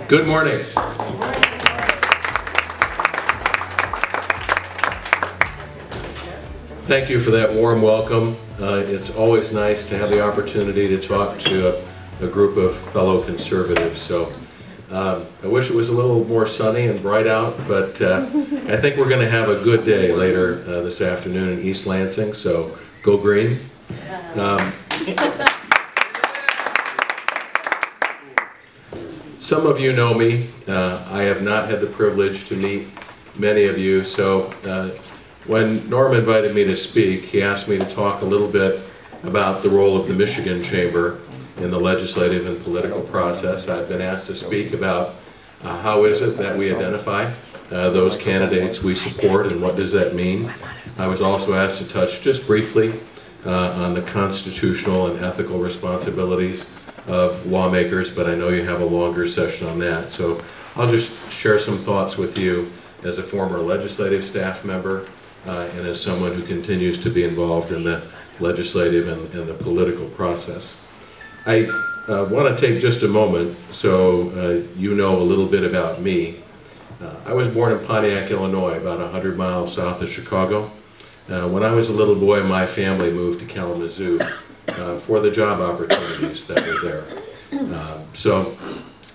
Good morning. Thank you for that warm welcome. It's always nice to have the opportunity to talk to a group of fellow conservatives. So I wish it was a little more sunny and bright out, but I think we're going to have a good day later this afternoon in East Lansing, so go green. Some of you know me. I have not had the privilege to meet many of you, so when Norm invited me to speak, he asked me to talk a little bit about the role of the Michigan Chamber in the legislative and political process. I've been asked to speak about how is it that we identify those candidates we support and what does that mean. I was also asked to touch just briefly on the constitutional and ethical responsibilities of lawmakers, but I know you have a longer session on that. So I'll just share some thoughts with you as a former legislative staff member and as someone who continues to be involved in the legislative and the political process. I want to take just a moment so you know a little bit about me. I was born in Pontiac, Illinois, about 100 miles south of Chicago. When I was a little boy, my family moved to Kalamazoo for the job opportunities that were there. So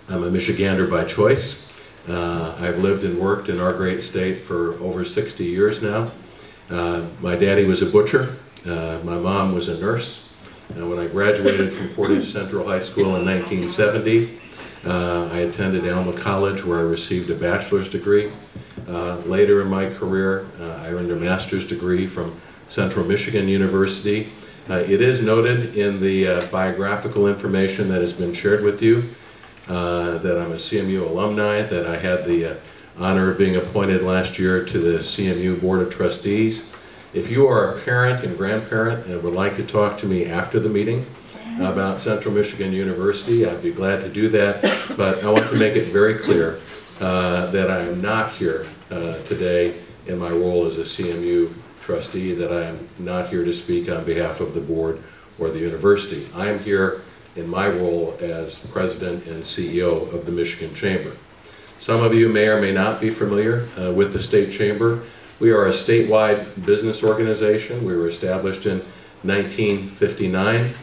I'm a Michigander by choice. I've lived and worked in our great state for over 60 years now. My daddy was a butcher. My mom was a nurse. When I graduated from Portage Central High School in 1970, I attended Alma College where I received a bachelor's degree. Later in my career, I earned a master's degree from Central Michigan University. It is noted in the biographical information that has been shared with you that I'm a CMU alumni, that I had the honor of being appointed last year to the CMU Board of Trustees. If you are a parent and grandparent and would like to talk to me after the meeting about Central Michigan University, I'd be glad to do that, but I want to make it very clear that I am not here today in my role as a CMU trustee, that I am not here to speak on behalf of the board or the university. I am here in my role as president and CEO of the Michigan Chamber. Some of you may or may not be familiar with the State Chamber. We are a statewide business organization. We were established in 1959.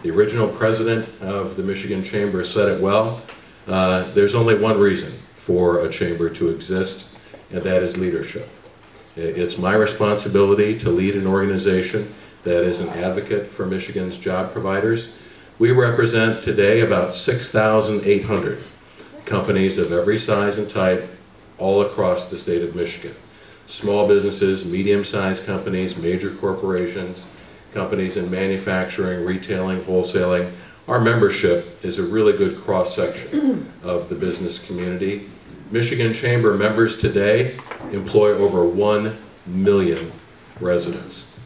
The original president of the Michigan Chamber said it well. There's only one reason for a chamber to exist, and that is leadership. It's my responsibility to lead an organization that is an advocate for Michigan's job providers. We represent today about 6,800 companies of every size and type all across the state of Michigan. Small businesses, medium-sized companies, major corporations, companies in manufacturing, retailing, wholesaling. Our membership is a really good cross-section of the business community. Michigan Chamber members today employ over 1 million residents.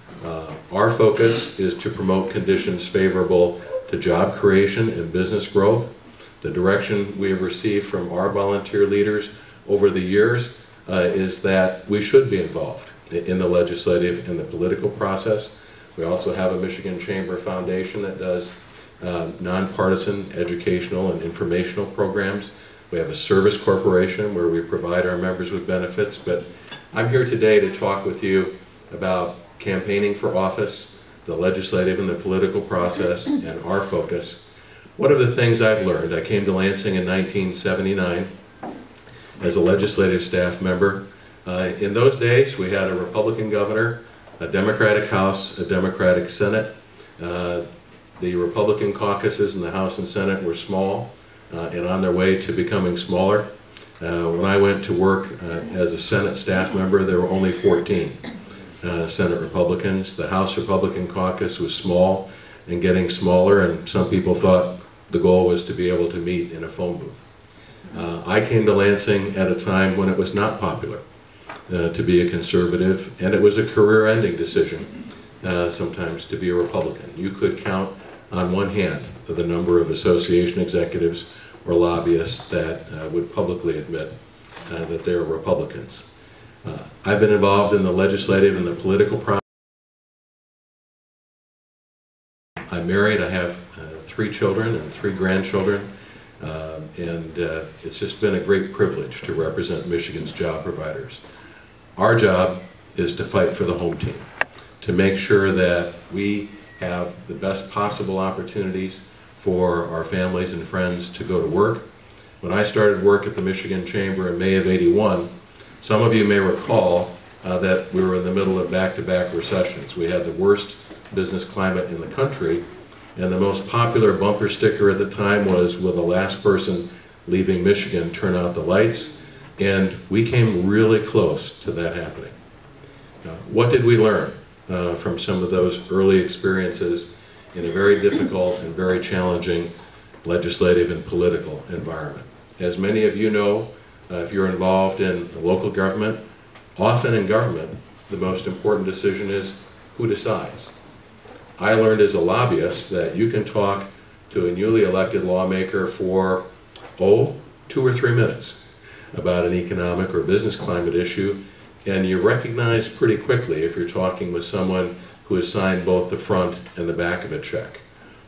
Our focus is to promote conditions favorable to job creation and business growth. The direction we have received from our volunteer leaders over the years is that we should be involved in the legislative and the political process. We also have a Michigan Chamber Foundation that does nonpartisan educational and informational programs. We have a service corporation where we provide our members with benefits, but I'm here today to talk with you about campaigning for office, the legislative and the political process, and our focus. One of the things I've learned, I came to Lansing in 1979 as a legislative staff member. In those days, we had a Republican governor, a Democratic House, a Democratic Senate. The Republican caucuses in the House and Senate were small and on their way to becoming smaller. When I went to work as a Senate staff member, there were only 14 Senate Republicans. The House Republican caucus was small and getting smaller, and some people thought the goal was to be able to meet in a phone booth. I came to Lansing at a time when it was not popular to be a conservative, and it was a career-ending decision sometimes to be a Republican. You could count on one hand the number of association executives or lobbyists that would publicly admit that they're Republicans. I've been involved in the legislative and the political process. I'm married. I have 3 children and 3 grandchildren. It's just been a great privilege to represent Michigan's job providers. Our job is to fight for the home team, to make sure that we have the best possible opportunities for our families and friends to go to work. When I started work at the Michigan Chamber in May of '81, some of you may recall that we were in the middle of back-to-back recessions. We had the worst business climate in the country, and the most popular bumper sticker at the time was, "Will the last person leaving Michigan turn out the lights?" And we came really close to that happening. What did we learn from some of those early experiences in a very difficult and very challenging legislative and political environment? As many of you know, if you're involved in local government, often in government, the most important decision is who decides. I learned as a lobbyist that you can talk to a newly elected lawmaker for, 2 or 3 minutes about an economic or business climate issue, and you recognize pretty quickly if you're talking with someone who has signed both the front and the back of a check,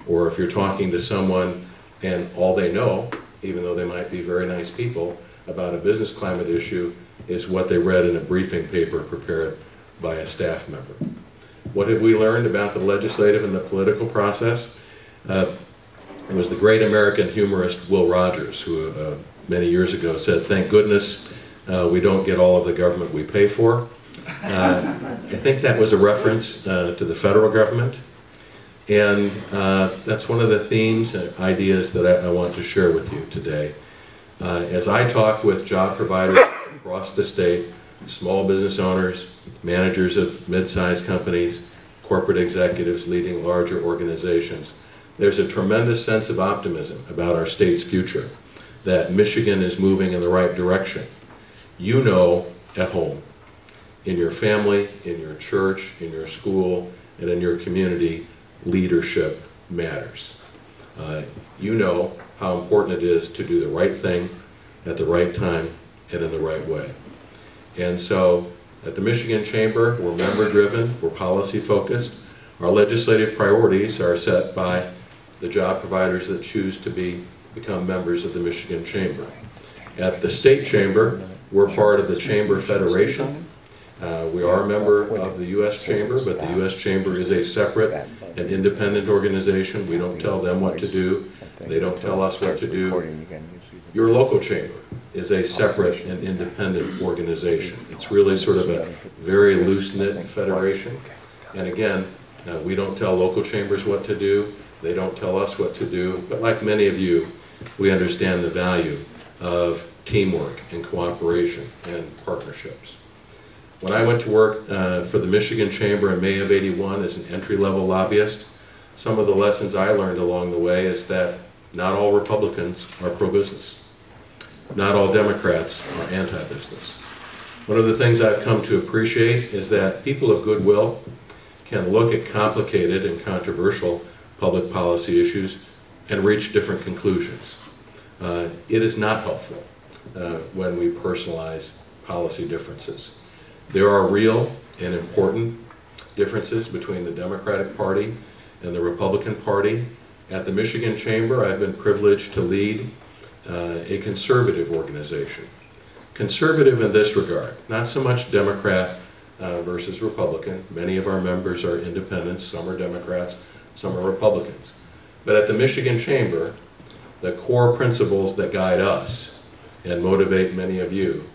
or if you're talking to someone and all they know, even though they might be very nice people, about a business climate issue is what they read in a briefing paper prepared by a staff member. What have we learned about the legislative and the political process? It was the great American humorist Will Rogers who many years ago said, "Thank goodness we don't get all of the government we pay for." I think that was a reference to the federal government, and that's one of the themes and ideas that I want to share with you today. As I talk with job providers across the state, small business owners, managers of mid-sized companies, corporate executives leading larger organizations, there's a tremendous sense of optimism about our state's future, that Michigan is moving in the right direction. You know at home, in your family, in your church, in your school, and in your community, leadership matters. You know how important it is to do the right thing at the right time and in the right way. And so at the Michigan Chamber, we're member-driven, we're policy-focused. Our legislative priorities are set by the job providers that choose to become members of the Michigan Chamber. At the State Chamber, we're part of the Chamber Federation. We are a member of the U.S. Chamber, but the U.S. Chamber is a separate and independent organization. We don't tell them what to do. They don't tell us what to do. Your local chamber is a separate and independent organization. It's really sort of a very loose-knit federation. And again, we don't tell local chambers what to do. They don't tell us what to do. But like many of you, we understand the value of teamwork and cooperation and partnerships. When I went to work for the Michigan Chamber in May of '81 as an entry-level lobbyist, some of the lessons I learned along the way is that not all Republicans are pro-business. Not all Democrats are anti-business. One of the things I've come to appreciate is that people of goodwill can look at complicated and controversial public policy issues and reach different conclusions. It is not helpful when we personalize policy differences. There are real and important differences between the Democratic Party and the Republican Party. At the Michigan Chamber, I've been privileged to lead a conservative organization. Conservative in this regard, not so much Democrat versus Republican. Many of our members are independents, some are Democrats, some are Republicans. But at the Michigan Chamber, the core principles that guide us and motivate many of you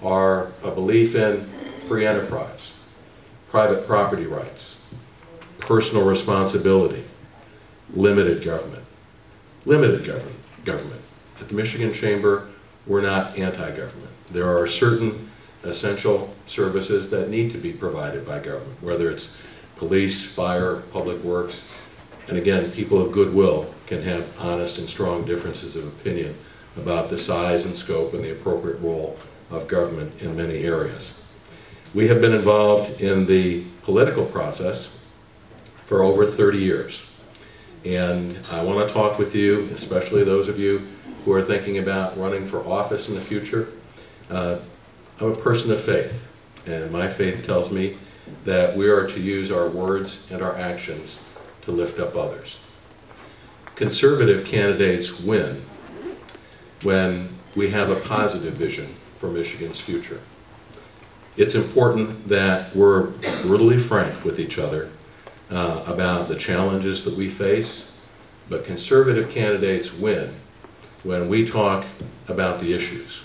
are a belief in free enterprise, private property rights, personal responsibility, limited government. Limited government. At the Michigan Chamber, we're not anti-government. There are certain essential services that need to be provided by government, whether it's police, fire, public works, and again, people of goodwill can have honest and strong differences of opinion about the size and scope and the appropriate role of government in many areas. We have been involved in the political process for over 30 years. And I want to talk with you, especially those of you who are thinking about running for office in the future. I'm a person of faith, and my faith tells me that we are to use our words and our actions to lift up others. Conservative candidates win when we have a positive vision for Michigan's future. It's important that we're brutally frank with each other about the challenges that we face, but conservative candidates win when we talk about the issues,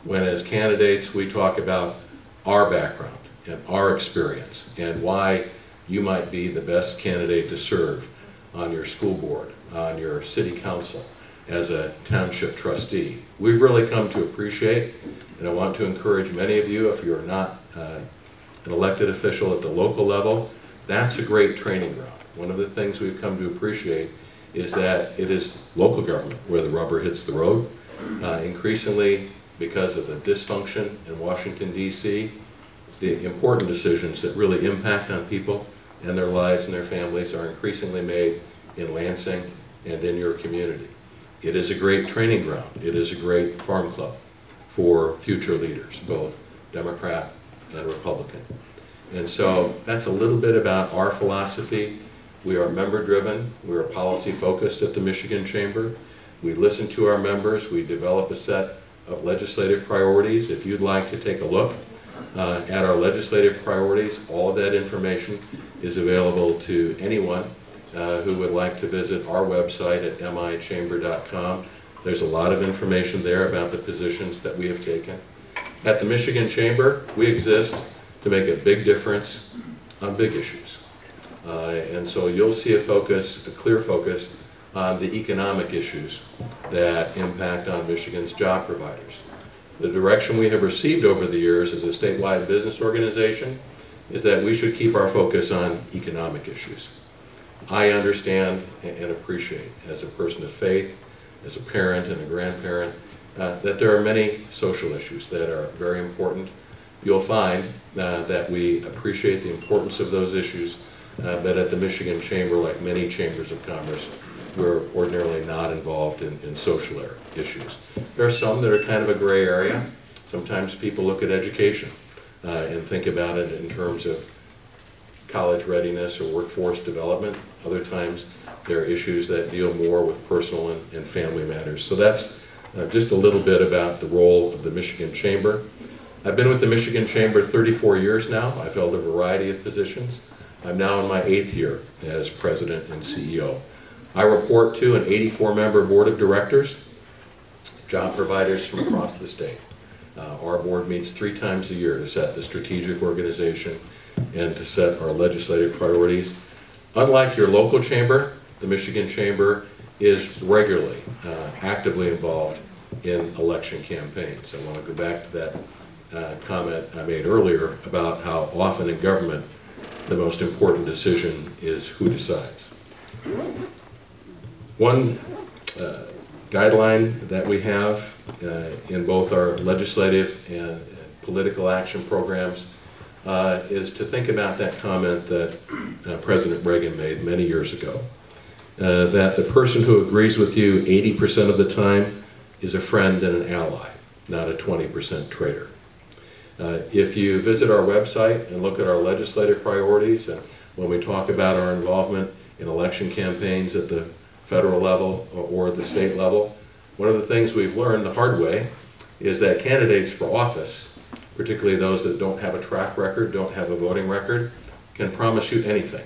when as candidates we talk about our background and our experience and why you might be the best candidate to serve on your school board, on your city council, as a township trustee. We've really come to appreciate, and I want to encourage many of you, if you're not an elected official at the local level, that's a great training ground. One of the things we've come to appreciate is that it is local government where the rubber hits the road. Increasingly, because of the dysfunction in Washington, D.C., the important decisions that really impact on people and their lives and their families are increasingly made in Lansing and in your community. It is a great training ground. It is a great farm club for future leaders, both Democrat and Republican. And so that's a little bit about our philosophy. We are member-driven. We are policy-focused at the Michigan Chamber. We listen to our members. We develop a set of legislative priorities. If you'd like to take a look at our legislative priorities, all of that information is available to anyone who would like to visit our website at michamber.com. There's a lot of information there about the positions that we have taken. At the Michigan Chamber, we exist to make a big difference on big issues. And so you'll see a clear focus on the economic issues that impact on Michigan's job providers. The direction we have received over the years as a statewide business organization is that we should keep our focus on economic issues. I understand and appreciate, as a person of faith, as a parent and a grandparent, that there are many social issues that are very important. You'll find that we appreciate the importance of those issues, but at the Michigan Chamber, like many chambers of commerce, we're ordinarily not involved in social issues. There are some that are kind of a gray area. Sometimes people look at education and think about it in terms of college readiness or workforce development. Other times there are issues that deal more with personal and family matters. So that's just a little bit about the role of the Michigan Chamber. I've been with the Michigan Chamber 34 years now. I've held a variety of positions. I'm now in my 8th year as president and CEO. I report to an 84-member board of directors, job providers from across the state. Our board meets 3 times a year to set the strategic organization and to set our legislative priorities. Unlike your local chamber, the Michigan Chamber is regularly, actively involved in election campaigns. I want to go back to that comment I made earlier about how often in government the most important decision is who decides. One guideline that we have in both our legislative and political action programs is to think about that comment that President Reagan made many years ago, that the person who agrees with you 80% of the time is a friend and an ally, not a 20% traitor. If you visit our website and look at our legislative priorities, and when we talk about our involvement in election campaigns at the federal level or at the state level, one of the things we've learned the hard way is that candidates for office, particularly those that don't have a track record, don't have a voting record, can promise you anything.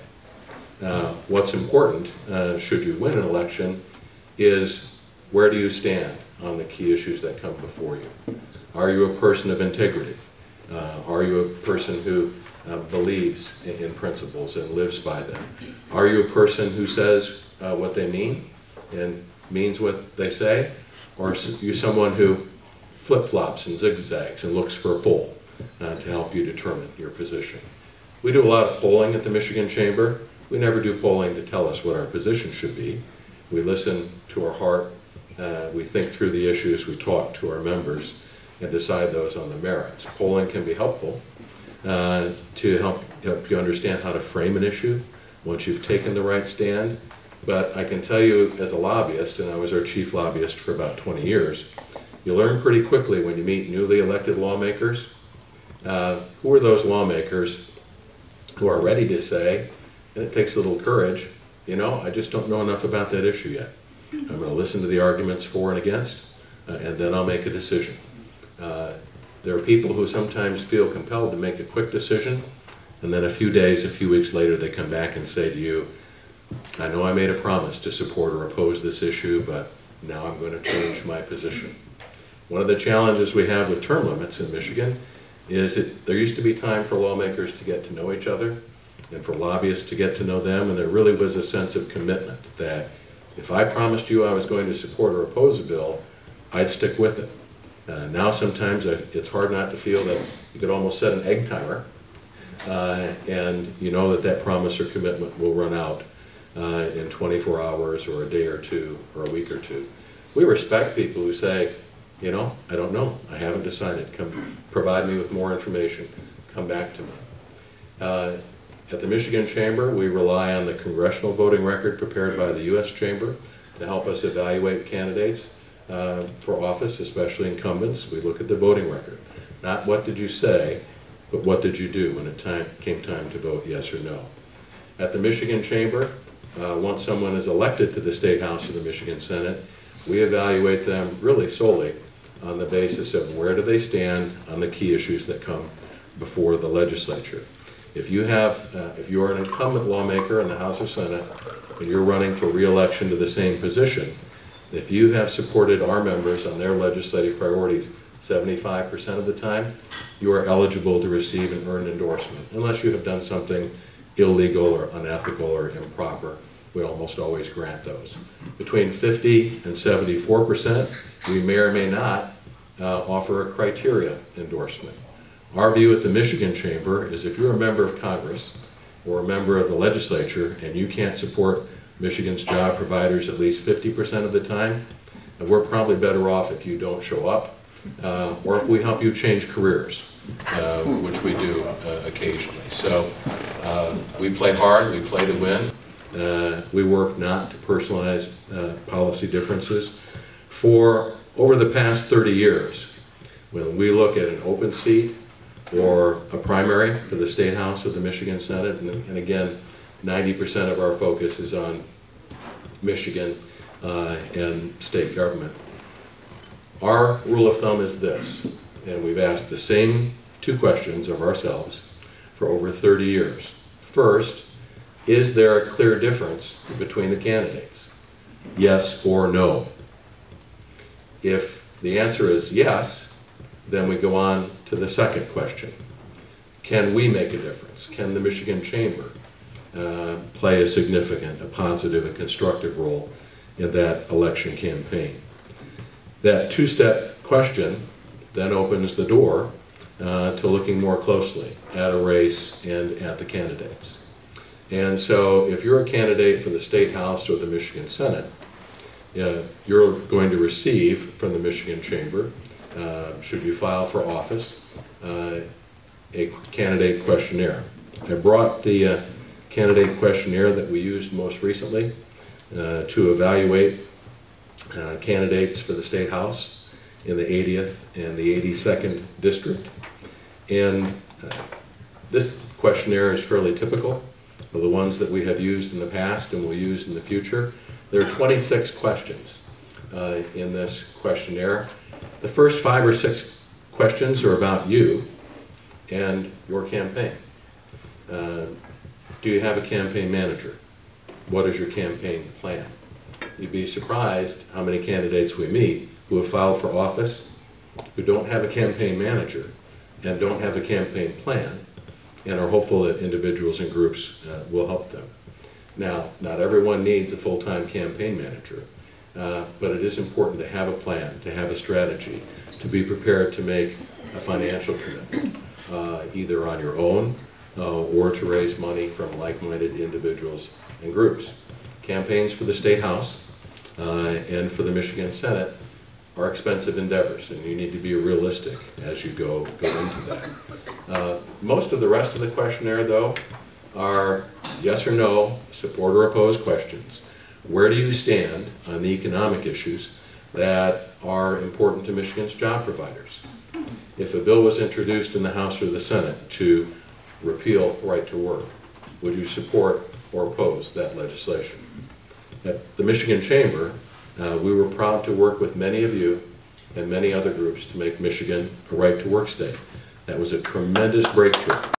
What's important, should you win an election, is where do you stand on the key issues that come before you? Are you a person of integrity? Are you a person who believes in principles and lives by them? Are you a person who says what they mean and means what they say? Or are you someone who flip-flops and zigzags and looks for a poll to help you determine your position? We do a lot of polling at the Michigan Chamber. We never do polling to tell us what our position should be. We listen to our heart, we think through the issues, we talk to our members, and decide those on the merits. Polling can be helpful to help you understand how to frame an issue once you've taken the right stand. But I can tell you as a lobbyist, and I was our chief lobbyist for about 20 years, you learn pretty quickly when you meet newly elected lawmakers, who are those lawmakers who are ready to say, and it takes a little courage, you know, I just don't know enough about that issue yet. I'm going to listen to the arguments for and against. and then I'll make a decision. There are people who sometimes feel compelled to make a quick decision, and then a few days, a few weeks later, they come back and say to you, I know I made a promise to support or oppose this issue, but now I'm going to change my position. One of the challenges we have with term limits in Michigan is that there used to be time for lawmakers to get to know each other and for lobbyists to get to know them, and there really was a sense of commitment that if I promised you I was going to support or oppose a bill, I'd stick with it. Now sometimes it's hard not to feel that you could almost set an egg timer, and you know that that promise or commitment will run out in 24 hours or a day or two or a week or two. We respect people who say, you know, I don't know, I haven't decided, come provide me with more information, come back to me. At the Michigan Chamber, we rely on the congressional voting record prepared by the U.S. Chamber to help us evaluate candidates for office, especially incumbents. We look at the voting record. Not what did you say, but what did you do when it came time to vote yes or no. At the Michigan Chamber, once someone is elected to the State House or the Michigan Senate, we evaluate them really solely on the basis of where do they stand on the key issues that come before the legislature. If you are an incumbent lawmaker in the House or Senate and you're running for re-election to the same position, if you have supported our members on their legislative priorities 75% of the time, you are eligible to receive an earned endorsement, unless you have done something illegal or unethical or improper. We almost always grant those. Between 50 and 74%, we may or may not offer a criteria endorsement. Our view at the Michigan Chamber is if you're a member of Congress or a member of the legislature and you can't support Michigan's job providers at least 50% of the time, we're probably better off if you don't show up, or if we help you change careers, which we do occasionally. So we play hard, we play to win. We work not to personalize policy differences. For over the past 30 years, when we look at an open seat or a primary for the State House or the Michigan Senate, and again, 90% of our focus is on Michigan and state government. Our rule of thumb is this, and we've asked the same two questions of ourselves for over 30 years. First, is there a clear difference between the candidates? Yes or no? If the answer is yes, then we go on to the second question. Can we make a difference? Can the Michigan Chamber play a significant, a positive, a constructive role in that election campaign? That two-step question then opens the door to looking more closely at a race and at the candidates. And so if you're a candidate for the State House or the Michigan Senate, you're going to receive from the Michigan Chamber, should you file for office, a candidate questionnaire. I brought the candidate questionnaire that we used most recently to evaluate candidates for the State House in the 80th and the 82nd District. And this questionnaire is fairly typical of the ones that we have used in the past and will use in the future. There are 26 questions in this questionnaire. The first 5 or 6 questions are about you and your campaign. Do you have a campaign manager? What is your campaign plan? You'd be surprised how many candidates we meet who have filed for office, who don't have a campaign manager and don't have a campaign plan, and are hopeful that individuals and groups will help them. Now, not everyone needs a full-time campaign manager, but it is important to have a plan, to have a strategy, to be prepared to make a financial commitment, either on your own or to raise money from like-minded individuals and groups. Campaigns for the State House and for the Michigan Senate are expensive endeavors, and you need to be realistic as you go into that. Most of the rest of the questionnaire, though, are yes or no, support or oppose questions. Where do you stand on the economic issues that are important to Michigan's job providers? If a bill was introduced in the House or the Senate to repeal right to work, would you support or oppose that legislation? At the Michigan Chamber, we were proud to work with many of you and many other groups to make Michigan a right-to-work state. That was a tremendous breakthrough.